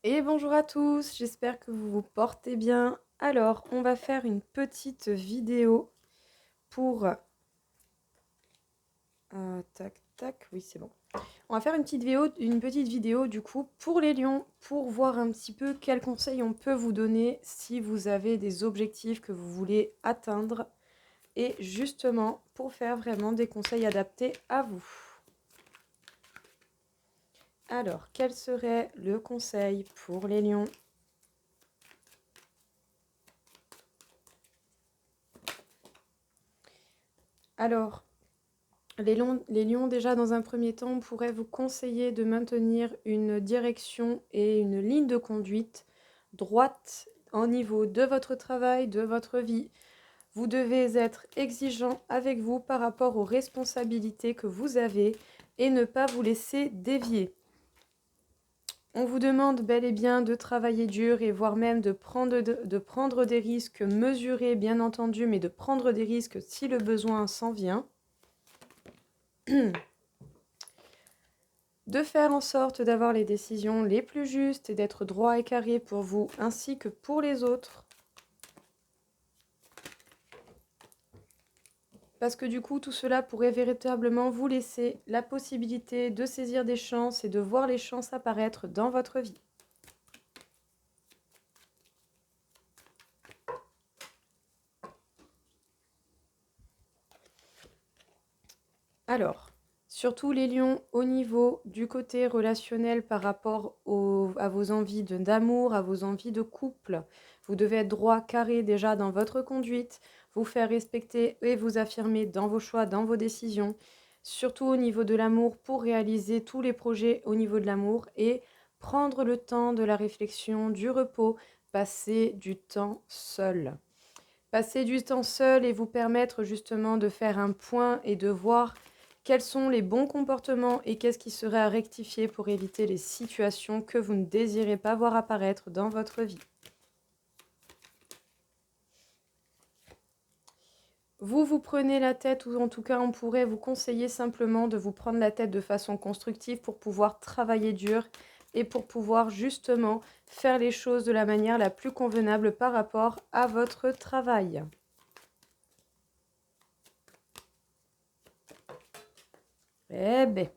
Et bonjour à tous, j'espère que vous vous portez bien. Alors, on va faire une petite vidéo pour... tac, tac, oui c'est bon. On va faire une petite vidéo du coup pour les lions, pour voir un petit peu quels conseils on peut vous donner si vous avez des objectifs que vous voulez atteindre. Et justement, pour faire vraiment des conseils adaptés à vous. Alors, quel serait le conseil pour les lions? Alors, les lions, déjà, dans un premier temps, pourraient vous conseiller de maintenir une direction et une ligne de conduite droite au niveau de votre travail, de votre vie. Vous devez être exigeant avec vous par rapport aux responsabilités que vous avez et ne pas vous laisser dévier. On vous demande bel et bien de travailler dur et voire même de prendre des risques mesurés, bien entendu, mais de prendre des risques si le besoin s'en vient. De faire en sorte d'avoir les décisions les plus justes et d'être droit et carré pour vous ainsi que pour les autres. Parce que du coup, tout cela pourrait véritablement vous laisser la possibilité de saisir des chances et de voir les chances apparaître dans votre vie. Alors, surtout les lions au niveau du côté relationnel par rapport à vos envies d'amour, à vos envies de couple. Vous devez être droit, carré déjà dans votre conduite, vous faire respecter et vous affirmer dans vos choix, dans vos décisions. Surtout au niveau de l'amour pour réaliser tous les projets au niveau de l'amour et prendre le temps de la réflexion, du repos, passer du temps seul. Passer du temps seul et vous permettre justement de faire un point et de voir quels sont les bons comportements et qu'est-ce qui serait à rectifier pour éviter les situations que vous ne désirez pas voir apparaître dans votre vie. Vous prenez la tête, ou en tout cas on pourrait vous conseiller simplement de vous prendre la tête de façon constructive pour pouvoir travailler dur et pour pouvoir justement faire les choses de la manière la plus convenable par rapport à votre travail. Eh ben.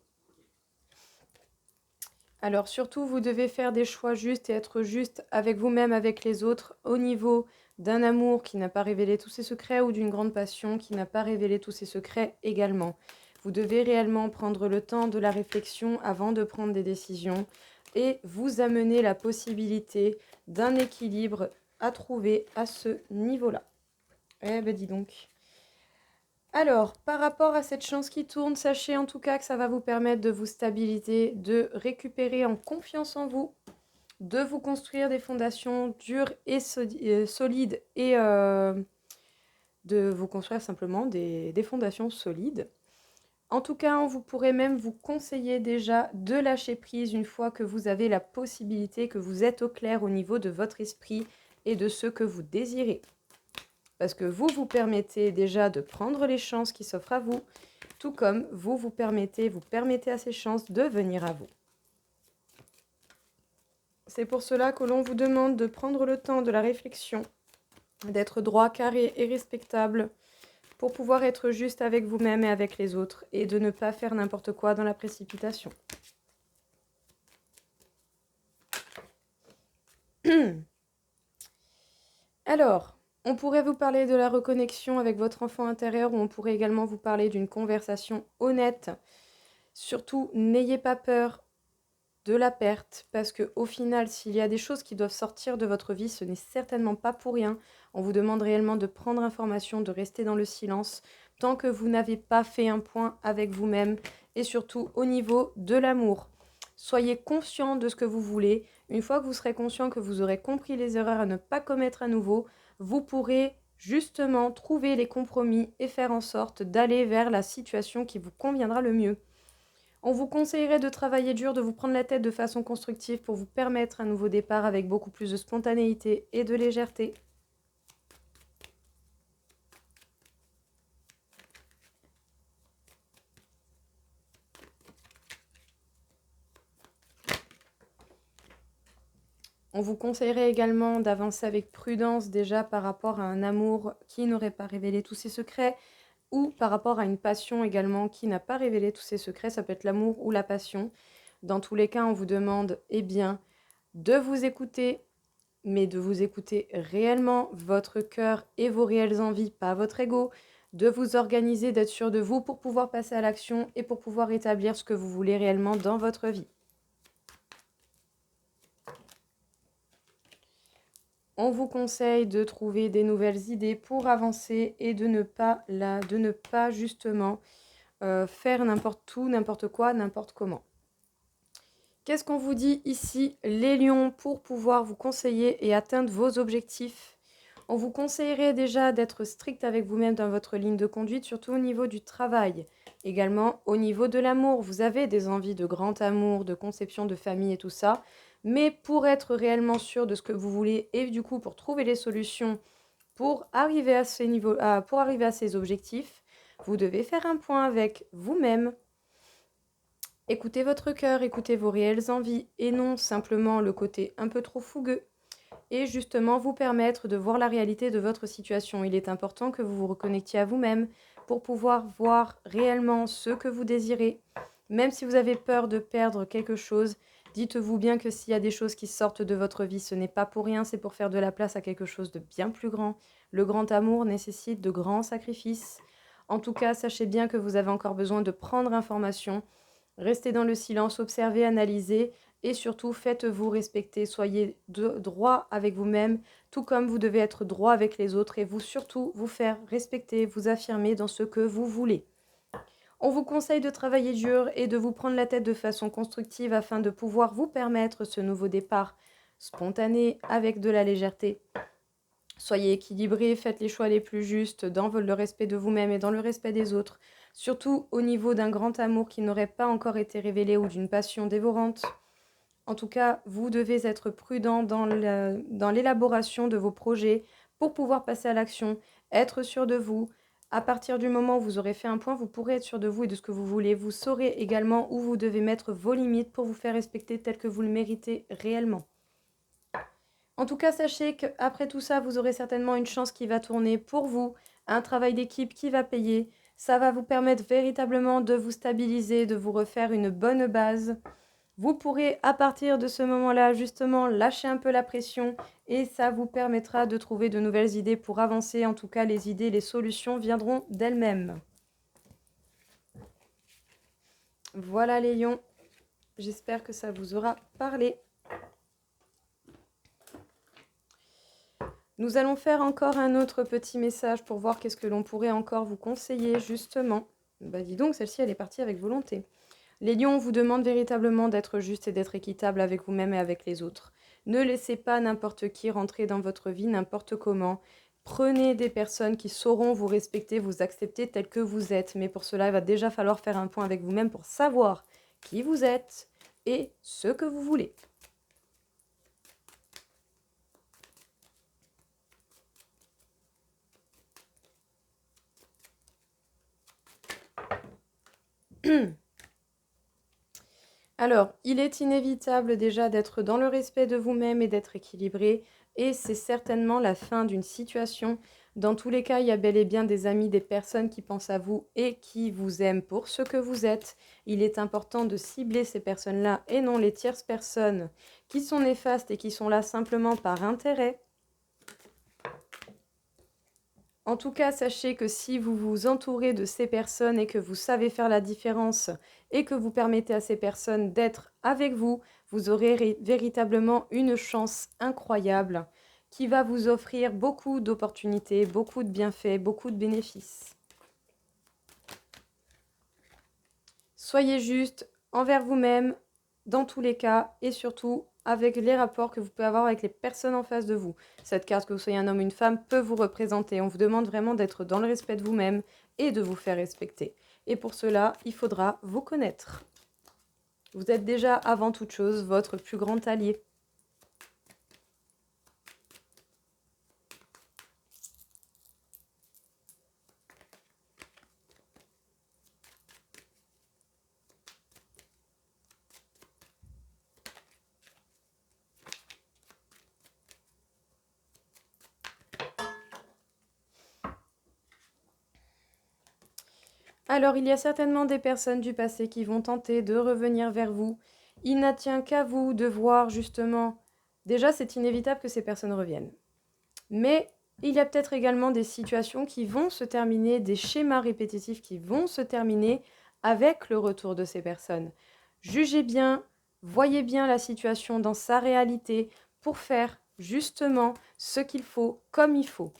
Alors surtout, vous devez faire des choix justes et être juste avec vous-même, avec les autres, au niveau d'un amour qui n'a pas révélé tous ses secrets ou d'une grande passion qui n'a pas révélé tous ses secrets également. Vous devez réellement prendre le temps de la réflexion avant de prendre des décisions et vous amener la possibilité d'un équilibre à trouver à ce niveau-là. Eh ben dis donc. Alors, par rapport à cette chance qui tourne, sachez en tout cas que ça va vous permettre de vous stabiliser, de récupérer en confiance en vous, de vous construire des fondations dures et solides et de vous construire simplement des fondations solides. En tout cas, vous pourrez même vous conseiller déjà de lâcher prise une fois que vous avez la possibilité, que vous êtes au clair au niveau de votre esprit et de ce que vous désirez. Parce que vous permettez déjà de prendre les chances qui s'offrent à vous, tout comme vous permettez à ces chances de venir à vous. C'est pour cela que l'on vous demande de prendre le temps de la réflexion, d'être droit, carré et respectable pour pouvoir être juste avec vous-même et avec les autres et de ne pas faire n'importe quoi dans la précipitation. Alors, on pourrait vous parler de la reconnexion avec votre enfant intérieur ou on pourrait également vous parler d'une conversation honnête. Surtout, n'ayez pas peur de la perte, parce que au final, s'il y a des choses qui doivent sortir de votre vie, ce n'est certainement pas pour rien. On vous demande réellement de prendre information, de rester dans le silence, tant que vous n'avez pas fait un point avec vous-même, et surtout au niveau de l'amour. Soyez conscient de ce que vous voulez. Une fois que vous serez conscient que vous aurez compris les erreurs à ne pas commettre à nouveau, vous pourrez justement trouver les compromis et faire en sorte d'aller vers la situation qui vous conviendra le mieux. On vous conseillerait de travailler dur, de vous prendre la tête de façon constructive pour vous permettre un nouveau départ avec beaucoup plus de spontanéité et de légèreté. On vous conseillerait également d'avancer avec prudence déjà par rapport à un amour qui n'aurait pas révélé tous ses secrets ou par rapport à une passion également qui n'a pas révélé tous ses secrets. Ça peut être l'amour ou la passion. Dans tous les cas, on vous demande bien de vous écouter, mais de vous écouter réellement, votre cœur et vos réelles envies, pas votre ego, de vous organiser, d'être sûr de vous pour pouvoir passer à l'action et pour pouvoir établir ce que vous voulez réellement dans votre vie. On vous conseille de trouver des nouvelles idées pour avancer et de ne pas justement faire n'importe où, n'importe quoi, n'importe comment. Qu'est-ce qu'on vous dit ici, les lions, pour pouvoir vous conseiller et atteindre vos objectifs? On vous conseillerait déjà d'être strict avec vous-même dans votre ligne de conduite, surtout au niveau du travail. Également au niveau de l'amour, vous avez des envies de grand amour, de conception de famille et tout ça. Mais pour être réellement sûr de ce que vous voulez et du coup pour trouver les solutions pour arriver à ces niveaux, pour arriver à ces objectifs, vous devez faire un point avec vous-même. Écoutez votre cœur, écoutez vos réelles envies et non simplement le côté un peu trop fougueux. Et justement vous permettre de voir la réalité de votre situation. Il est important que vous vous reconnectiez à vous-même pour pouvoir voir réellement ce que vous désirez. Même si vous avez peur de perdre quelque chose, dites-vous bien que s'il y a des choses qui sortent de votre vie, ce n'est pas pour rien, c'est pour faire de la place à quelque chose de bien plus grand. Le grand amour nécessite de grands sacrifices. En tout cas, sachez bien que vous avez encore besoin de prendre information. Restez dans le silence, observez, analysez et surtout faites-vous respecter. Soyez droit avec vous-même, tout comme vous devez être droit avec les autres et vous surtout vous faire respecter, vous affirmer dans ce que vous voulez. On vous conseille de travailler dur et de vous prendre la tête de façon constructive afin de pouvoir vous permettre ce nouveau départ spontané avec de la légèreté. Soyez équilibrés, faites les choix les plus justes dans le respect de vous-même et dans le respect des autres, surtout au niveau d'un grand amour qui n'aurait pas encore été révélé ou d'une passion dévorante. En tout cas, vous devez être prudent dans l'élaboration de vos projets pour pouvoir passer à l'action, être sûr de vous. À partir du moment où vous aurez fait un point, vous pourrez être sûr de vous et de ce que vous voulez. Vous saurez également où vous devez mettre vos limites pour vous faire respecter tel que vous le méritez réellement. En tout cas, sachez qu'après tout ça, vous aurez certainement une chance qui va tourner pour vous, un travail d'équipe qui va payer. Ça va vous permettre véritablement de vous stabiliser, de vous refaire une bonne base. Vous pourrez à partir de ce moment-là justement lâcher un peu la pression et ça vous permettra de trouver de nouvelles idées pour avancer. En tout cas, les idées, les solutions viendront d'elles-mêmes. Voilà les lions, j'espère que ça vous aura parlé. Nous allons faire encore un autre petit message pour voir qu'est-ce que l'on pourrait encore vous conseiller justement. Bah dis donc, celle-ci elle est partie avec volonté. Les lions vous demandent véritablement d'être juste et d'être équitable avec vous-même et avec les autres. Ne laissez pas n'importe qui rentrer dans votre vie n'importe comment. Prenez des personnes qui sauront vous respecter, vous accepter tel que vous êtes. Mais pour cela, il va déjà falloir faire un point avec vous-même pour savoir qui vous êtes et ce que vous voulez. Alors, il est inévitable déjà d'être dans le respect de vous-même et d'être équilibré, et c'est certainement la fin d'une situation. Dans tous les cas, il y a bel et bien des amis, des personnes qui pensent à vous et qui vous aiment pour ce que vous êtes. Il est important de cibler ces personnes-là et non les tierces personnes qui sont néfastes et qui sont là simplement par intérêt. En tout cas, sachez que si vous vous entourez de ces personnes et que vous savez faire la différence et que vous permettez à ces personnes d'être avec vous, vous aurez véritablement une chance incroyable qui va vous offrir beaucoup d'opportunités, beaucoup de bienfaits, beaucoup de bénéfices. Soyez juste envers vous-même dans tous les cas et surtout avec les rapports que vous pouvez avoir avec les personnes en face de vous. Cette carte, que vous soyez un homme ou une femme, peut vous représenter. On vous demande vraiment d'être dans le respect de vous-même et de vous faire respecter. Et pour cela, il faudra vous connaître. Vous êtes déjà avant toute chose votre plus grand allié. Alors, il y a certainement des personnes du passé qui vont tenter de revenir vers vous. Il n'attient qu'à vous de voir justement. Déjà, c'est inévitable que ces personnes reviennent. Mais il y a peut-être également des situations qui vont se terminer, des schémas répétitifs qui vont se terminer avec le retour de ces personnes. Jugez bien, voyez bien la situation dans sa réalité pour faire justement ce qu'il faut comme il faut.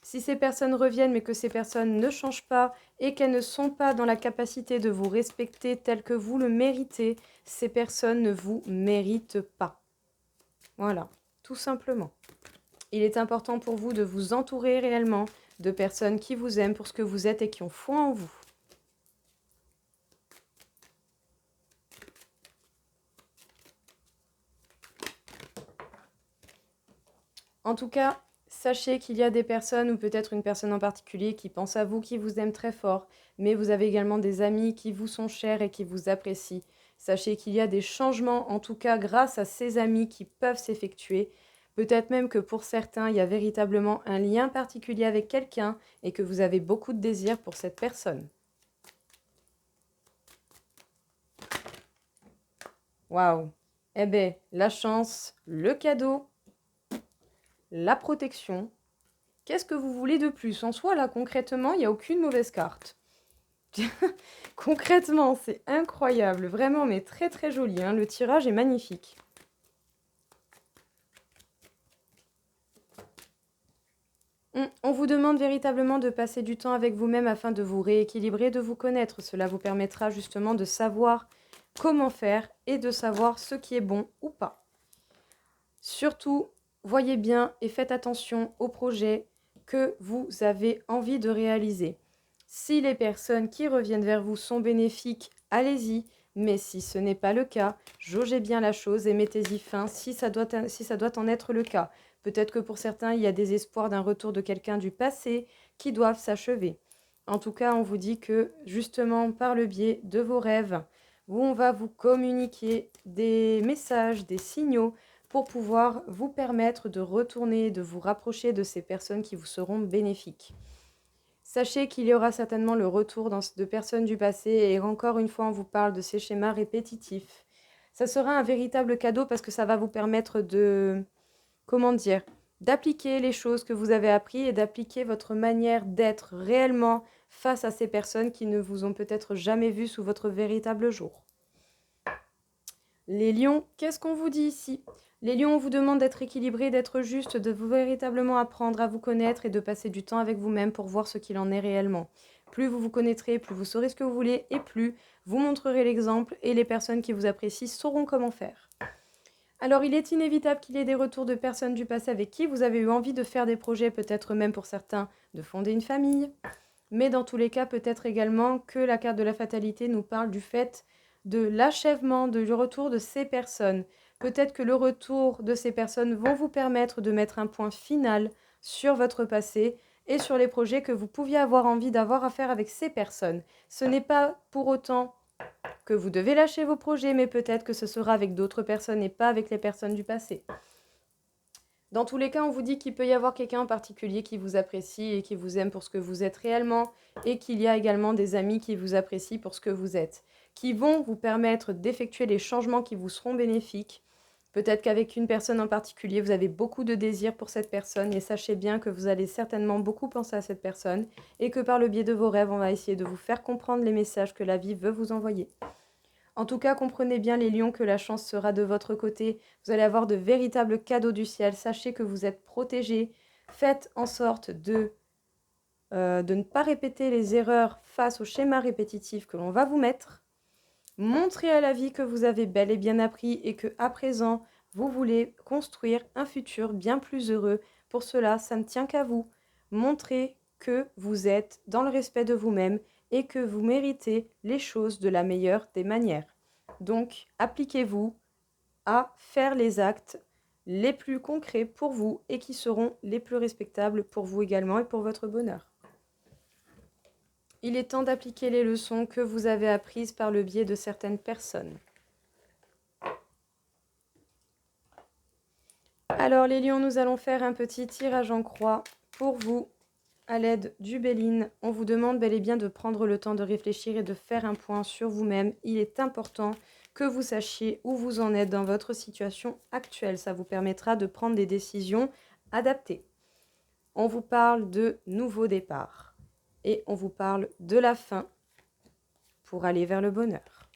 Si ces personnes reviennent mais que ces personnes ne changent pas et qu'elles ne sont pas dans la capacité de vous respecter tel que vous le méritez, ces personnes ne vous méritent pas. Voilà, tout simplement. Il est important pour vous de vous entourer réellement de personnes qui vous aiment pour ce que vous êtes et qui ont foi en vous. En tout cas, sachez qu'il y a des personnes, ou peut-être une personne en particulier, qui pense à vous, qui vous aime très fort, mais vous avez également des amis qui vous sont chers et qui vous apprécient. Sachez qu'il y a des changements, en tout cas grâce à ces amis, qui peuvent s'effectuer. Peut-être même que pour certains, il y a véritablement un lien particulier avec quelqu'un et que vous avez beaucoup de désir pour cette personne. Waouh! Eh bien, la chance, le cadeau, la protection. Qu'est-ce que vous voulez de plus? En soi, là, concrètement, il n'y a aucune mauvaise carte. Concrètement, c'est incroyable. Vraiment, mais très très joli. Hein. Le tirage est magnifique. On vous demande véritablement de passer du temps avec vous-même afin de vous rééquilibrer, de vous connaître. Cela vous permettra justement de savoir comment faire et de savoir ce qui est bon ou pas. Surtout, voyez bien et faites attention aux projets que vous avez envie de réaliser. Si les personnes qui reviennent vers vous sont bénéfiques, allez-y. Mais si ce n'est pas le cas, jaugez bien la chose et mettez-y fin si ça doit en être le cas. Peut-être que pour certains, il y a des espoirs d'un retour de quelqu'un du passé qui doivent s'achever. En tout cas, on vous dit que justement par le biais de vos rêves, où on va vous communiquer des messages, des signaux pour pouvoir vous permettre de retourner, de vous rapprocher de ces personnes qui vous seront bénéfiques. Sachez qu'il y aura certainement le retour de personnes du passé et encore une fois, on vous parle de ces schémas répétitifs. Ça sera un véritable cadeau parce que ça va vous permettre de, comment dire, d'appliquer les choses que vous avez apprises et d'appliquer votre manière d'être réellement face à ces personnes qui ne vous ont peut-être jamais vu sous votre véritable jour. Les lions, qu'est-ce qu'on vous dit ici? Les lions, on vous demande d'être équilibré, d'être juste, de vous véritablement apprendre à vous connaître et de passer du temps avec vous-même pour voir ce qu'il en est réellement. Plus vous vous connaîtrez, plus vous saurez ce que vous voulez et plus vous montrerez l'exemple et les personnes qui vous apprécient sauront comment faire. Alors, il est inévitable qu'il y ait des retours de personnes du passé avec qui vous avez eu envie de faire des projets, peut-être même pour certains de fonder une famille. Mais dans tous les cas, peut-être également que la carte de la fatalité nous parle du fait de l'achèvement, du retour de ces personnes. Peut-être que le retour de ces personnes vont vous permettre de mettre un point final sur votre passé et sur les projets que vous pouviez avoir envie d'avoir à faire avec ces personnes. Ce n'est pas pour autant que vous devez lâcher vos projets, mais peut-être que ce sera avec d'autres personnes et pas avec les personnes du passé. Dans tous les cas, on vous dit qu'il peut y avoir quelqu'un en particulier qui vous apprécie et qui vous aime pour ce que vous êtes réellement et qu'il y a également des amis qui vous apprécient pour ce que vous êtes, qui vont vous permettre d'effectuer les changements qui vous seront bénéfiques. Peut-être qu'avec une personne en particulier, vous avez beaucoup de désir pour cette personne et sachez bien que vous allez certainement beaucoup penser à cette personne et que par le biais de vos rêves, on va essayer de vous faire comprendre les messages que la vie veut vous envoyer. En tout cas, comprenez bien les lions que la chance sera de votre côté. Vous allez avoir de véritables cadeaux du ciel. Sachez que vous êtes protégés. Faites en sorte de ne pas répéter les erreurs face au schéma répétitif que l'on va vous mettre. Montrez à la vie que vous avez bel et bien appris et que à présent, vous voulez construire un futur bien plus heureux. Pour cela, ça ne tient qu'à vous. Montrez que vous êtes dans le respect de vous-même et que vous méritez les choses de la meilleure des manières. Donc, appliquez-vous à faire les actes les plus concrets pour vous et qui seront les plus respectables pour vous également et pour votre bonheur. Il est temps d'appliquer les leçons que vous avez apprises par le biais de certaines personnes. Alors les lions, nous allons faire un petit tirage en croix pour vous à l'aide du Béline, on vous demande bel et bien de prendre le temps de réfléchir et de faire un point sur vous-même. Il est important que vous sachiez où vous en êtes dans votre situation actuelle. Ça vous permettra de prendre des décisions adaptées. On vous parle de nouveau départ et on vous parle de la fin pour aller vers le bonheur.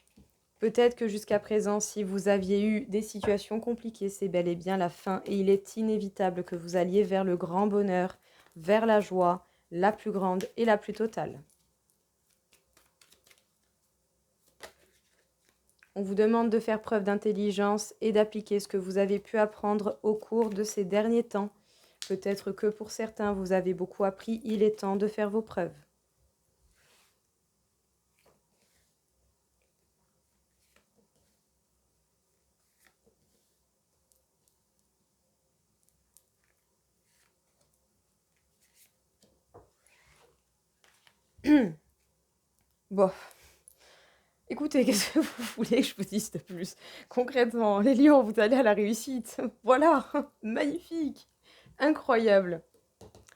Peut-être que jusqu'à présent, si vous aviez eu des situations compliquées, c'est bel et bien la fin et il est inévitable que vous alliez vers le grand bonheur, vers la joie, la plus grande et la plus totale. On vous demande de faire preuve d'intelligence et d'appliquer ce que vous avez pu apprendre au cours de ces derniers temps. Peut-être que pour certains, vous avez beaucoup appris, il est temps de faire vos preuves. Bon, écoutez, qu'est-ce que vous voulez que je vous dise de plus? Concrètement, les lions, vous allez à la réussite. Voilà, magnifique, incroyable.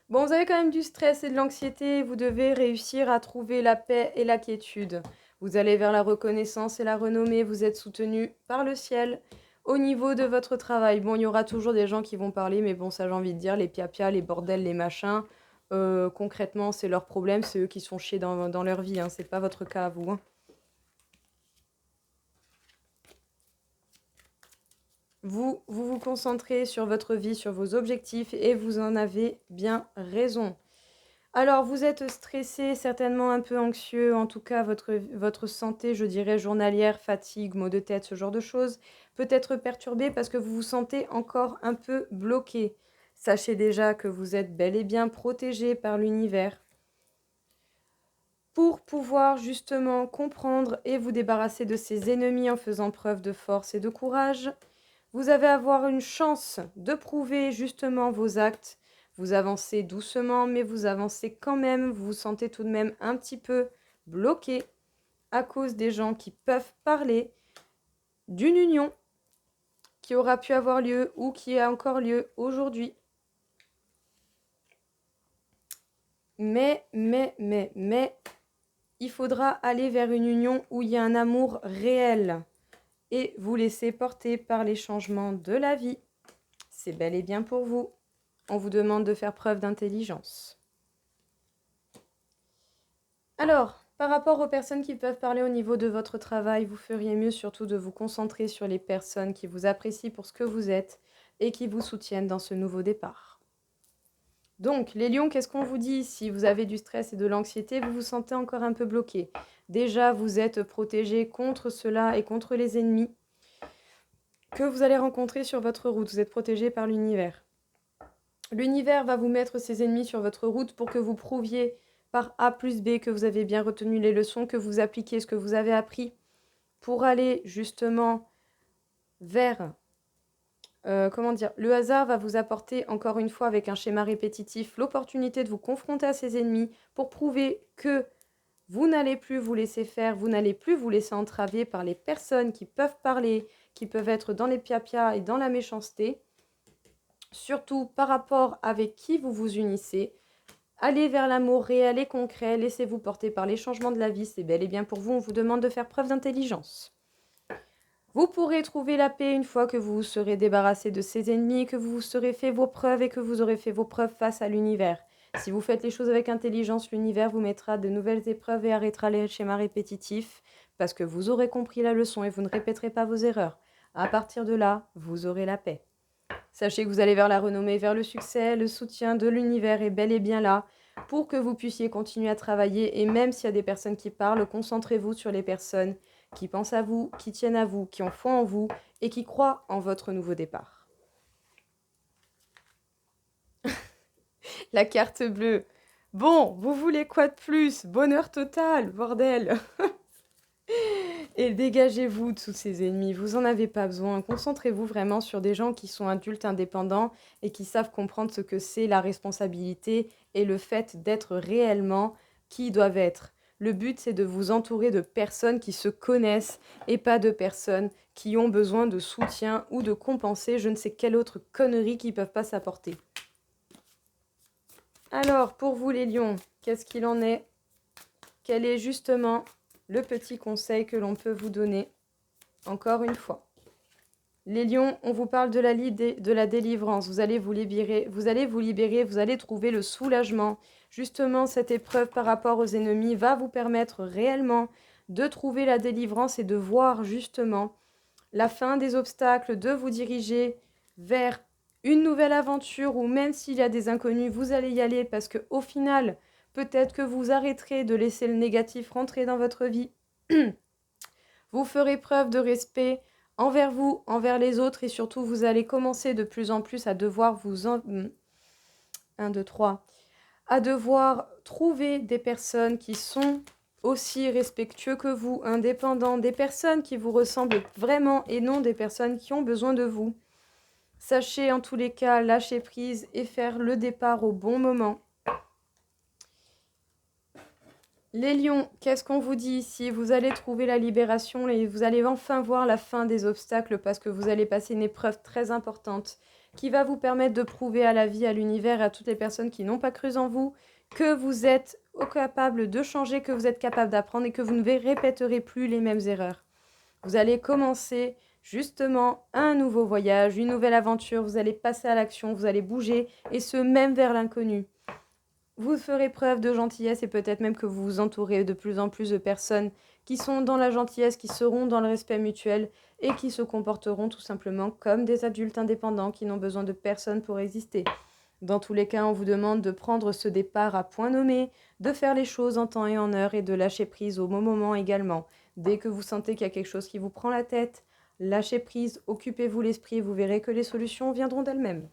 Bon, vous avez quand même du stress et de l'anxiété. Vous devez réussir à trouver la paix et la quiétude. Vous allez vers la reconnaissance et la renommée. Vous êtes soutenu par le ciel. Au niveau de votre travail, bon, il y aura toujours des gens qui vont parler, mais bon, ça j'ai envie de dire, les piapia, les bordels, les machins, concrètement, c'est leur problème, c'est eux qui sont chiés dans leur vie, hein. C'est pas votre cas à vous, hein. Vous concentrez sur votre vie, sur vos objectifs et vous en avez bien raison. Alors, vous êtes stressé, certainement un peu anxieux, en tout cas votre santé, je dirais journalière, fatigue, maux de tête, ce genre de choses, peut être perturbée parce que vous vous sentez encore un peu bloqué. Sachez déjà que vous êtes bel et bien protégé par l'univers pour pouvoir justement comprendre et vous débarrasser de ces ennemis en faisant preuve de force et de courage. Vous avez avoir une chance de prouver justement vos actes. Vous avancez doucement, mais vous avancez quand même. Vous vous sentez tout de même un petit peu bloqué à cause des gens qui peuvent parler d'une union qui aura pu avoir lieu ou qui a encore lieu aujourd'hui. Mais, il faudra aller vers une union où il y a un amour réel et vous laisser porter par les changements de la vie. C'est bel et bien pour vous. On vous demande de faire preuve d'intelligence. Alors, par rapport aux personnes qui peuvent parler au niveau de votre travail, vous feriez mieux surtout de vous concentrer sur les personnes qui vous apprécient pour ce que vous êtes et qui vous soutiennent dans ce nouveau départ. Donc, les lions, qu'est-ce qu'on vous dit? Si vous avez du stress et de l'anxiété, vous vous sentez encore un peu bloqué. Déjà, vous êtes protégé contre cela et contre les ennemis que vous allez rencontrer sur votre route. Vous êtes protégé par l'univers. L'univers va vous mettre ses ennemis sur votre route pour que vous prouviez par A plus B que vous avez bien retenu les leçons, que vous appliquez ce que vous avez appris pour aller justement vers... le hasard va vous apporter, encore une fois, avec un schéma répétitif, l'opportunité de vous confronter à ces ennemis pour prouver que vous n'allez plus vous laisser faire, vous n'allez plus vous laisser entraver par les personnes qui peuvent parler, qui peuvent être dans les piapia et dans la méchanceté. Surtout par rapport avec qui vous vous unissez. Allez vers l'amour réel et concret, laissez-vous porter par les changements de la vie, c'est bel et bien pour vous, on vous demande de faire preuve d'intelligence. Vous pourrez trouver la paix une fois que vous vous serez débarrassé de ces ennemis, que vous serez fait vos preuves et que vous aurez fait vos preuves face à l'univers. Si vous faites les choses avec intelligence, l'univers vous mettra de nouvelles épreuves et arrêtera les schémas répétitifs parce que vous aurez compris la leçon et vous ne répéterez pas vos erreurs. À partir de là, vous aurez la paix. Sachez que vous allez vers la renommée, vers le succès, le soutien de l'univers est bel et bien là pour que vous puissiez continuer à travailler. Et même s'il y a des personnes qui parlent, concentrez-vous sur les personnes qui pensent à vous, qui tiennent à vous, qui ont foi en vous et qui croient en votre nouveau départ. La carte bleue. Bon, vous voulez quoi de plus? Bonheur total, bordel. Et dégagez-vous de tous ces ennemis, vous n'en avez pas besoin. Concentrez-vous vraiment sur des gens qui sont adultes indépendants et qui savent comprendre ce que c'est la responsabilité et le fait d'être réellement qui ils doivent être. Le but, c'est de vous entourer de personnes qui se connaissent et pas de personnes qui ont besoin de soutien ou de compenser je ne sais quelle autre connerie qu'ils ne peuvent pas s'apporter. Alors, pour vous les lions, qu'est-ce qu'il en est? Quel est justement le petit conseil que l'on peut vous donner? Encore une fois. Les lions, on vous parle de la délivrance. Vous allez vous libérer, vous allez trouver le soulagement. Justement, cette épreuve par rapport aux ennemis va vous permettre réellement de trouver la délivrance et de voir justement la fin des obstacles, de vous diriger vers une nouvelle aventure ou même s'il y a des inconnus, vous allez y aller parce que au final, peut-être que vous arrêterez de laisser le négatif rentrer dans votre vie. Vous ferez preuve de respect envers vous, envers les autres et surtout vous allez commencer de plus en plus à devoir à devoir trouver des personnes qui sont aussi respectueux que vous, indépendants, des personnes qui vous ressemblent vraiment et non des personnes qui ont besoin de vous. Sachez en tous les cas lâcher prise et faire le départ au bon moment. Les lions, qu'est-ce qu'on vous dit ici? Vous allez trouver la libération et vous allez enfin voir la fin des obstacles parce que vous allez passer une épreuve très importante qui va vous permettre de prouver à la vie, à l'univers, à toutes les personnes qui n'ont pas cru en vous que vous êtes capable de changer, que vous êtes capable d'apprendre et que vous ne répéterez plus les mêmes erreurs. Vous allez commencer justement un nouveau voyage, une nouvelle aventure, vous allez passer à l'action, vous allez bouger et ce même vers l'inconnu. Vous ferez preuve de gentillesse et peut-être même que vous vous entourez de plus en plus de personnes qui sont dans la gentillesse, qui seront dans le respect mutuel et qui se comporteront tout simplement comme des adultes indépendants qui n'ont besoin de personne pour exister. Dans tous les cas, on vous demande de prendre ce départ à point nommé, de faire les choses en temps et en heure et de lâcher prise au bon moment également. Dès que vous sentez qu'il y a quelque chose qui vous prend la tête, lâchez prise, occupez-vous l'esprit, vous verrez que les solutions viendront d'elles-mêmes.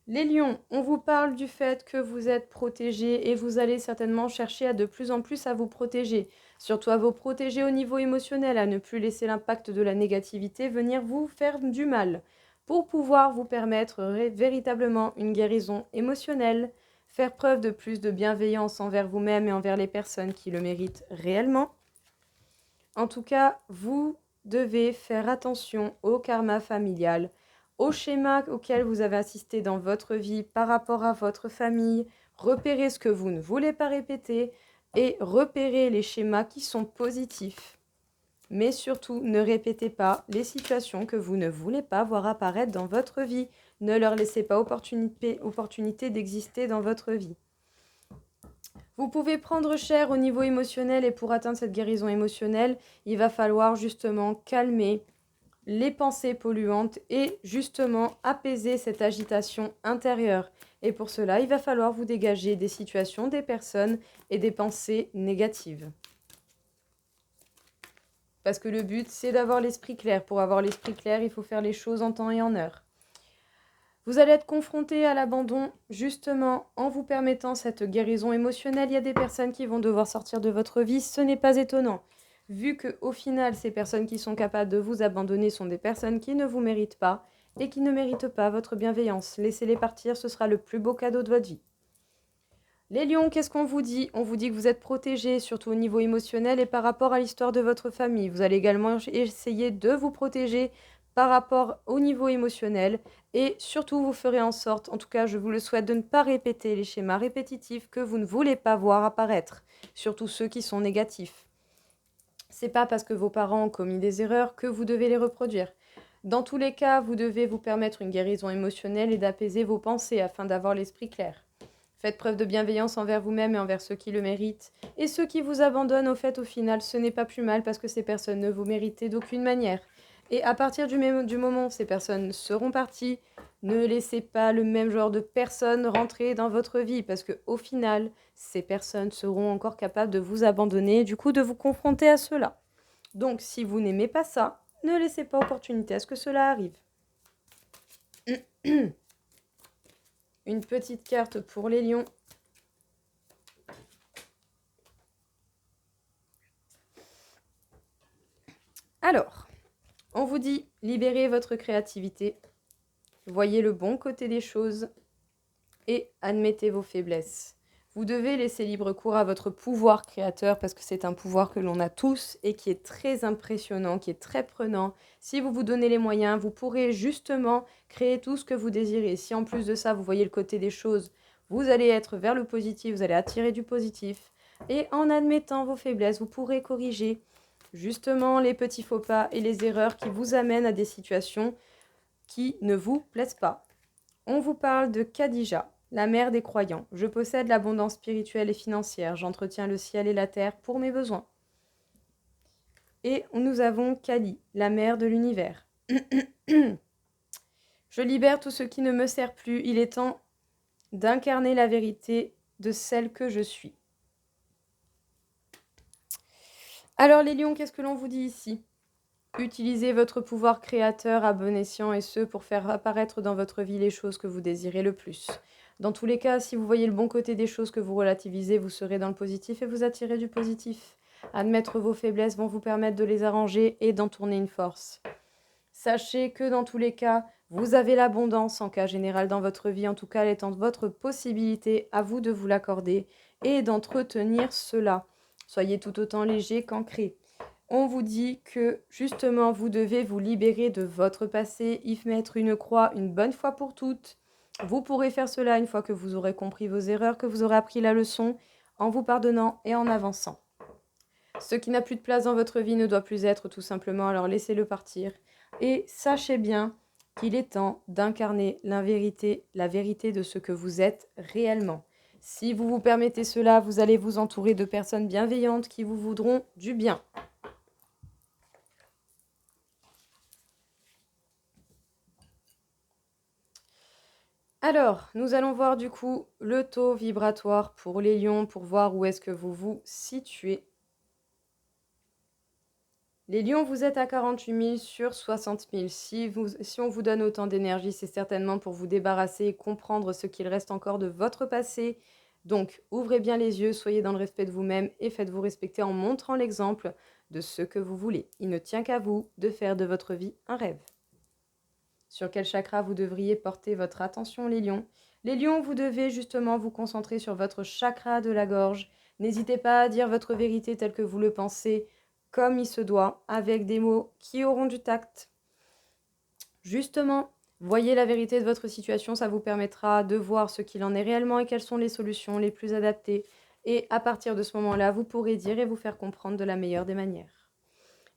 Les lions, on vous parle du fait que vous êtes protégés et vous allez certainement chercher à de plus en plus à vous protéger, surtout à vous protéger au niveau émotionnel, à ne plus laisser l'impact de la négativité venir vous faire du mal, pour pouvoir vous permettre véritablement une guérison émotionnelle, faire preuve de plus de bienveillance envers vous-même et envers les personnes qui le méritent réellement. En tout cas, vous devez faire attention au karma familial, au schéma auquel vous avez assisté dans votre vie par rapport à votre famille, repérez ce que vous ne voulez pas répéter et repérez les schémas qui sont positifs. Mais surtout, ne répétez pas les situations que vous ne voulez pas voir apparaître dans votre vie. Ne leur laissez pas opportunité d'exister dans votre vie. Vous pouvez prendre cher au niveau émotionnel et pour atteindre cette guérison émotionnelle, il va falloir justement calmer les pensées polluantes et justement apaiser cette agitation intérieure. Et pour cela, il va falloir vous dégager des situations, des personnes et des pensées négatives. Parce que le but, c'est d'avoir l'esprit clair. Pour avoir l'esprit clair, il faut faire les choses en temps et en heure. Vous allez être confronté à l'abandon, justement, en vous permettant cette guérison émotionnelle. Il y a des personnes qui vont devoir sortir de votre vie, ce n'est pas étonnant. Vu qu'au final, ces personnes qui sont capables de vous abandonner sont des personnes qui ne vous méritent pas et qui ne méritent pas votre bienveillance. Laissez-les partir, ce sera le plus beau cadeau de votre vie. Les lions, qu'est-ce qu'on vous dit? On vous dit que vous êtes protégés, surtout au niveau émotionnel et par rapport à l'histoire de votre famille. Vous allez également essayer de vous protéger par rapport au niveau émotionnel et surtout vous ferez en sorte, en tout cas je vous le souhaite, de ne pas répéter les schémas répétitifs que vous ne voulez pas voir apparaître, surtout ceux qui sont négatifs. C'est pas parce que vos parents ont commis des erreurs que vous devez les reproduire. Dans tous les cas, vous devez vous permettre une guérison émotionnelle et d'apaiser vos pensées afin d'avoir l'esprit clair. Faites preuve de bienveillance envers vous-même et envers ceux qui le méritent. Et ceux qui vous abandonnent, au final, ce n'est pas plus mal parce que ces personnes ne vous méritaient d'aucune manière. Et à partir du moment où ces personnes seront parties, ne laissez pas le même genre de personnes rentrer dans votre vie parce que au final, ces personnes seront encore capables de vous abandonner et du coup de vous confronter à cela. Donc, si vous n'aimez pas ça, ne laissez pas opportunité à ce que cela arrive. Une petite carte pour les lions. Alors, on vous dit, libérez votre créativité, voyez le bon côté des choses et admettez vos faiblesses. Vous devez laisser libre cours à votre pouvoir créateur parce que c'est un pouvoir que l'on a tous et qui est très impressionnant, qui est très prenant. Si vous vous donnez les moyens, vous pourrez justement créer tout ce que vous désirez. Si en plus de ça, vous voyez le côté des choses, vous allez être vers le positif, vous allez attirer du positif. Et en admettant vos faiblesses, vous pourrez corriger justement les petits faux pas et les erreurs qui vous amènent à des situations qui ne vous plaisent pas. On vous parle de Khadija, la mère des croyants. Je possède l'abondance spirituelle et financière. J'entretiens le ciel et la terre pour mes besoins. Et nous avons Kali, la mère de l'univers. Je libère tout ce qui ne me sert plus. Il est temps d'incarner la vérité de celle que je suis. Alors les lions, qu'est-ce que l'on vous dit ici? Utilisez votre pouvoir créateur à bon escient et ce pour faire apparaître dans votre vie les choses que vous désirez le plus. Dans tous les cas, si vous voyez le bon côté des choses que vous relativisez, vous serez dans le positif et vous attirez du positif. Admettre vos faiblesses vont vous permettre de les arranger et d'en tourner une force. Sachez que dans tous les cas, vous avez l'abondance en cas général dans votre vie, en tout cas elle étant votre possibilité, à vous de vous l'accorder et d'entretenir cela. Soyez tout autant léger qu'ancré. On vous dit que justement vous devez vous libérer de votre passé, y mettre une croix une bonne fois pour toutes. Vous pourrez faire cela une fois que vous aurez compris vos erreurs, que vous aurez appris la leçon, en vous pardonnant et en avançant. Ce qui n'a plus de place dans votre vie ne doit plus être tout simplement, alors laissez-le partir. Et sachez bien qu'il est temps d'incarner la vérité de ce que vous êtes réellement. Si vous vous permettez cela, vous allez vous entourer de personnes bienveillantes qui vous voudront du bien. Alors, nous allons voir du coup le taux vibratoire pour les lions pour voir où est-ce que vous vous situez. Les lions, vous êtes à 48 000 sur 60 000. Si on vous donne autant d'énergie, c'est certainement pour vous débarrasser et comprendre ce qu'il reste encore de votre passé. Donc, ouvrez bien les yeux, soyez dans le respect de vous-même et faites-vous respecter en montrant l'exemple de ce que vous voulez. Il ne tient qu'à vous de faire de votre vie un rêve. Sur quel chakra vous devriez porter votre attention, les lions? Les lions, vous devez justement vous concentrer sur votre chakra de la gorge. N'hésitez pas à dire votre vérité telle que vous le pensez, comme il se doit, avec des mots qui auront du tact. Justement, voyez la vérité de votre situation, ça vous permettra de voir ce qu'il en est réellement et quelles sont les solutions les plus adaptées. Et à partir de ce moment-là, vous pourrez dire et vous faire comprendre de la meilleure des manières.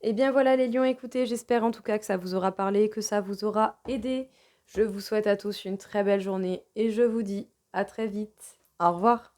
Et bien voilà les lions, écoutez, j'espère en tout cas que ça vous aura parlé, que ça vous aura aidé. Je vous souhaite à tous une très belle journée et je vous dis à très vite. Au revoir.